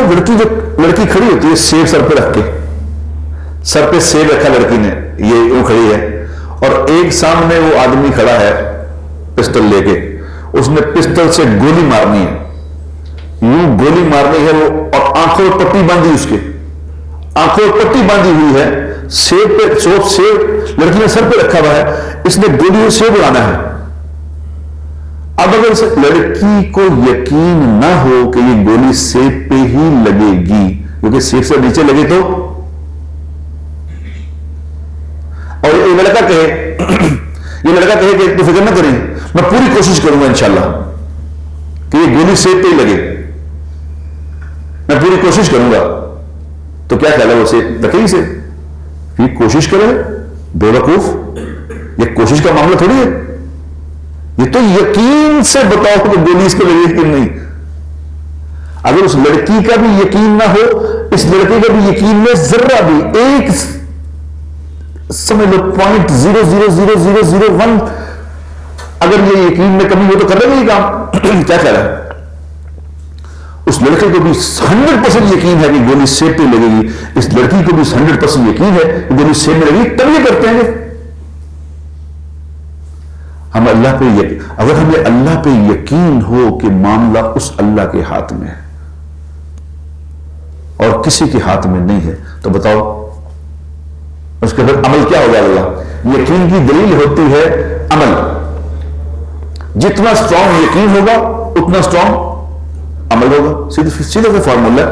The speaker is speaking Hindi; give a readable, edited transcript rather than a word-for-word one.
लड़की जो लड़की खड़ी होती है सेब सर पे रख के, सर पे सेब रखा लड़की ने, ये वो खड़ी है, और एक सामने वो आदमी खड़ा है पिस्टल लेके, उसने पिस्टल से गोली मारनी है, यूं गोली मारनी है वो, और आंखों में पट्टी बांधी, उसके आंखों में पट्टी बांधी हुई है, सेब पे सेब लड़की ने सर पे रखा हुआ है, इसने गोली सेब उड़ाना है। अब अगर इस लड़की को यकीन ना हो कि ये गोली सेब पे ही लगेगी, क्योंकि सेब से नीचे लगे तो, और ये लड़का कहे कि तू फिक्र ना करें, मैं पूरी कोशिश करूंगा इंशाल्लाह कि ये गोली सेब पे ही लगे, मैं पूरी कोशिश करूंगा, तो क्या ख्याल है वो सेब रखेगी से? ये कोशिश करे बेवकूफ, ये कोशिश का मामला थोड़ी है, ये तो यकीन से बताओ कि गोली इस पे लगेगी कि नहीं। अगर उस लड़की का भी यकीन ना हो, इस लड़के का भी यकीन में जर्रा भी एक समझ लो 0.00001 अगर ये यकीन में कमी हो तो कर लेगा ये काम। क्या ख्याल है? उस लड़के को भी 100% यकीन है कि गोली सेब पे लगेगी, इस लड़की को भी 100% यकीन है कि गोली सेब में लगेगी, तब ये करते हैं। हम अल्लाह पे अगर हमें अल्लाह पे यकीन हो कि मामला उस अल्लाह के हाथ में है और किसी के हाथ में नहीं है, तो बताओ उसके फिर अमल क्या होगा? अल्लाह यकीन की दलील होती है अमल। जितना स्ट्रांग यकीन होगा उतना स्ट्रांग अमल होगा। सीधा फॉर्मूला।